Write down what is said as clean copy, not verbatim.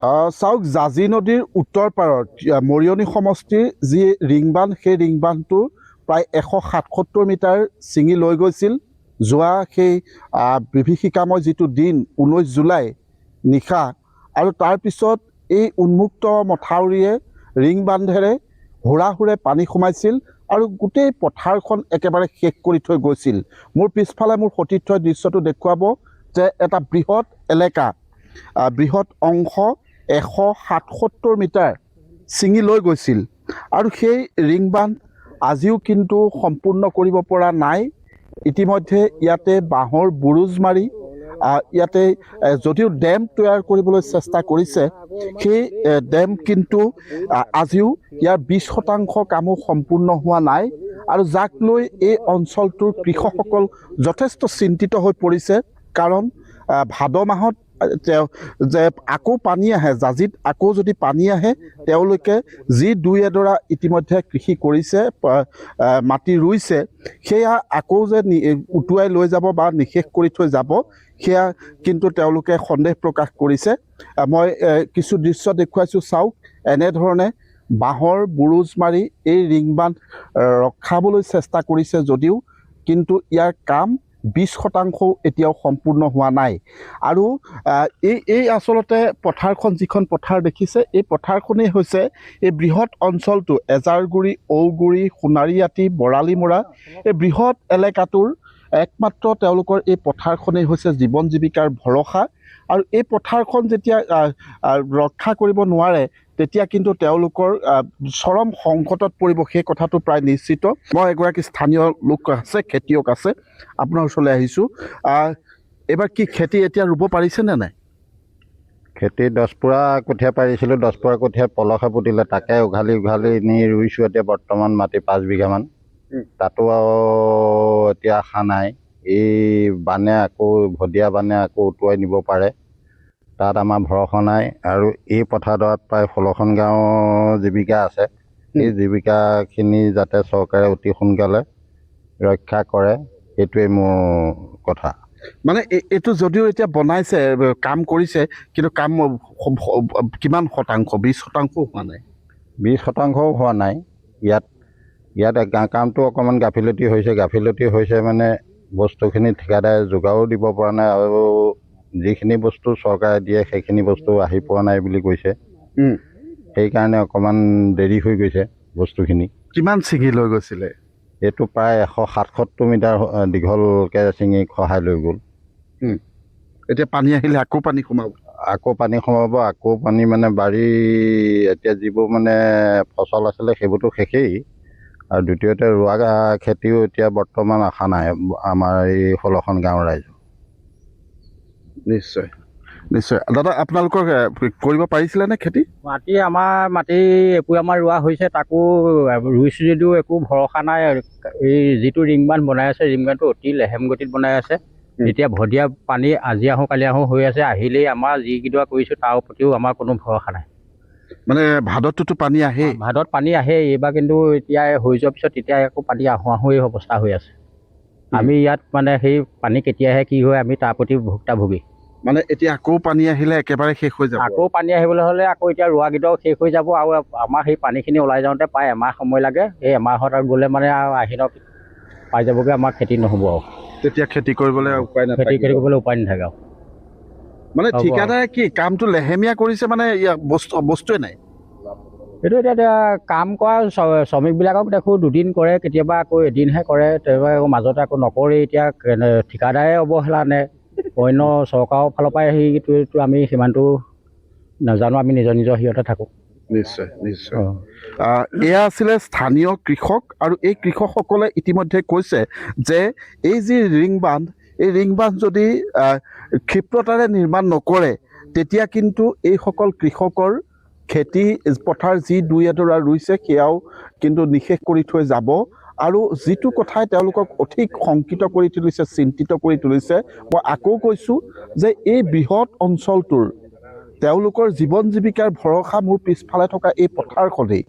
চাওক জাজি নদীৰ উত্তৰ পাৰত মৰিয়নি সমষ্টিৰ যি ৰিংবান্ধ সেই ৰিংবান্ধটো প্ৰায় 177 মিটাৰ ছিঙি লৈ গৈছিল যোৱা সেই বিভীষিকাময় যিটো দিন 19 জুলাই নিশা আৰু তাৰপিছত এই উন্মুক্ত মথাউৰিয়ে ৰিংবান্ধেৰে হুৰাহুৰে পানী সোমাইছিল আৰু গোটেই পথাৰখন একেবাৰে শেষ কৰি থৈ গৈছিল। মোৰ পিছফালে মোৰ সতীৰ্থই দৃশ্যটো দেখুৱাব যে এটা বৃহৎ এলেকা বৃহৎ অংশ 177 মিটাৰ ছিঙি লৈ গৈছিল আৰু সেই ৰিংবান্ধ আজিও কিন্তু সম্পূৰ্ণ কৰিব পৰা নাই। ইতিমধ্যে ইয়াতে বাঁহৰ বুৰুজ মাৰি ইয়াতে যদিও ডেম তৈয়াৰ কৰিবলৈ চেষ্টা কৰিছে সেই ডেম কিন্তু আজিও ইয়াৰ 20% কামো সম্পূৰ্ণ হোৱা নাই আৰু যাক লৈ এই অঞ্চলটোৰ কৃষকসকল যথেষ্ট চিন্তিত হৈ পৰিছে। কাৰণ ভাদ মাহত যে আকৌ পানী আহে, জাজিত আকৌ যদি পানী আহে তেওঁলোকে যি দুই এডৰা ইতিমধ্যে কৃষি কৰিছে, মাটি ৰুইছে, সেয়া আকৌ যে উটুৱাই লৈ যাব বা নিশেষ কৰি থৈ যাব সেয়া কিন্তু তেওঁলোকে সন্দেহ প্ৰকাশ কৰিছে। মই কিছু দৃশ্য দেখুৱাইছোঁ, চাওক এনেধৰণে বাঁহৰ বুৰুজ মাৰি এই ৰিংবান্ধ ৰখাবলৈ চেষ্টা কৰিছে যদিও কিন্তু ইয়াৰ কাম 20% এতিয়াও সম্পূৰ্ণ হোৱা নাই। আৰু এই আচলতে পথাৰখন যিখন পথাৰ দেখিছে এই পথাৰখনেই হৈছে এই বৃহৎ অঞ্চলটো এজাৰগুৰি, ঔগুৰি, সোণাৰীআটি, বৰালিমৰা এই বৃহৎ এলেকাটোৰ একমাত্ৰ তেওঁলোকৰ এই পথাৰখনেই হৈছে জীৱন জীৱিকাৰ ভৰসা। আৰু এই পথাৰখন যেতিয়া ৰক্ষা কৰিব নোৱাৰে তেতিয়া কিন্তু তেওঁলোকৰ চৰম সংকটত পৰিব, সেই কথাটো প্ৰায় নিশ্চিত। মই এগৰাকী স্থানীয় লোক আছে, খেতিয়ক আছে, আপোনাৰ ওচৰলৈ আহিছোঁ। এইবাৰ কি খেতি এতিয়া ৰুব পাৰিছেনে নাই? খেতি 10 পোৰা কঠীয়া পাৰিছিলোঁ, 10 পোৰা কঠীয়া পলসে পুতিলে, তাকে উঘালি নি ৰুইছোঁ। এতিয়া বৰ্তমান মাটি 5 বিঘামান, তাতো আৰু এতিয়া আশা নাই। এই বানে আকৌ ভদিয়া বানে আকৌ উটুৱাই নিব পাৰে, তাত আমাৰ ভৰসা নাই। আৰু এই পথাৰডৰাত প্ৰায় 16খন গাঁও জীৱিকা আছে। এই জীৱিকাখিনি যাতে চৰকাৰে অতি সোনকালে ৰক্ষা কৰে, সেইটোৱে মোৰ কথা। মানে এইটো যদিও এতিয়া বনাইছে, কাম কৰিছে, কিন্তু কাম কিমান শতাংশ? 20% হোৱা নাই। 20% হোৱা নাই। ইয়াত কামটো অকণমান গাফিলতি হৈছে মানে বস্তুখিনি ঠিকাদাৰে যোগাৰো দিব পৰা নাই আৰু যিখিনি বস্তু চৰকাৰে দিয়ে সেইখিনি বস্তু আহি পোৱা নাই বুলি কৈছে। সেইকাৰণে অকণমান দেৰি হৈ গৈছে বস্তুখিনি। কিমান ছিঙি লৈ গৈছিলে? এইটো প্ৰায় 177 মিটাৰ দীঘলকৈ ছিঙি খহাই লৈ গ'ল। এতিয়া পানী আহিলে আকৌ পানী সোমাব, আকৌ পানী মানে বাৰী এতিয়া যিবোৰ মানে ফচল আছিলে সেইবোৰতো শেষেই। আৰু দ্বিতীয়তে ৰোৱা খেতিও এতিয়া বৰ্তমান আশা নাই আমাৰ এই 16খন গাঁৱৰ ৰাইজৰ। নিশ্চয় নিশ্চয়। দাদা, আপোনালোকৰ কৰিব পাৰিছিলে নে খেতি? আমাৰ মাটি এপুৰামান ৰোৱা হৈছে, তাকো ৰুইছোঁ যদিও একো ভৰসা নাই। এই যিটো ৰিংবান্ধ বনাই আছে, ৰিংবান্ধটো অতি লেহেম গতিত বনাই আছে। এতিয়া ভদিয়া পানী আজি আহোঁ কালি আহোঁ হৈ আছে, আহিলেই আমাৰ যিকেইডৰা কৰিছোঁ তাৰ প্ৰতিও আমাৰ কোনো ভৰসা নাই। মানে ভাদতটোতো পানী আহে, ভাদত পানী আহে। এইবাৰ কিন্তু এতিয়া হৈ যোৱাৰ পিছত তেতিয়া আকৌ পানী আহোঁ অৱস্থা হৈ আছে। আমি ইয়াত মানে সেই পানী কেতিয়া আহে কি হয় আমি তাৰ প্ৰতি ভুক্তভোগী। মানে এতিয়া আকৌ পানী আহিলে একেবাৰে শেষ হৈ যাব। আকৌ পানী আহিবলৈ হ'লে আকৌ এতিয়া ৰোৱাকেইটাও শেষ হৈ যাব আৰু আমাৰ সেই পানীখিনি ওলাই যাওঁতে প্ৰায় এমাহ সময় লাগে। এই এমাহত আৰু গ'লে মানে আৰু আহিনত পাই যাবগৈ, আমাৰ খেতি নহ'ব আৰু তেতিয়া খেতি কৰিবলৈ উপায় নাথাকে। খেতি কৰিবলৈ উপায় নাথাকে আৰু মানে ঠিকাদাৰে কি কামটো লেহেমীয়া কৰিছে, মানে বস্তুৱে নাই। এইটো এতিয়া কাম কৰা শ্ৰমিকবিলাকক দেখোঁ দুদিন কৰে, কেতিয়াবা আকৌ এদিনহে কৰে, কেতিয়াবা আকৌ মাজতে আকৌ নকৰে। এতিয়া ঠিকাদাৰে অৱহেলা নে অন্য চৰকাৰৰ ফালৰ পৰাই সেইটো আমি সিমানটো নাজানো, আমি নিজৰ সিহঁতে থাকোঁ। নিশ্চয় নিশ্চয়। এয়া আছিলে স্থানীয় কৃষক, আৰু এই কৃষকসকলে ইতিমধ্যে কৈছে যে এই যি ৰিংবান্ধ, এই ৰিংবান্ধ যদি ক্ষিপ্ৰতাৰে নিৰ্মাণ নকৰে তেতিয়া কিন্তু এইসকল কৃষকৰ খেতি পথাৰ যি দুই এডৰা ৰুইছে সেয়াও কিন্তু নিশেষ কৰি থৈ যাব। আৰু যিটো কথাই তেওঁলোকক অধিক শংকিত কৰি তুলিছে, চিন্তিত কৰি তুলিছে, মই আকৌ কৈছোঁ যে এই বৃহৎ অঞ্চলটোৰ তেওঁলোকৰ জীৱন জীৱিকাৰ ভৰসা মোৰ পিছফালে থকা এই পথাৰখনেই।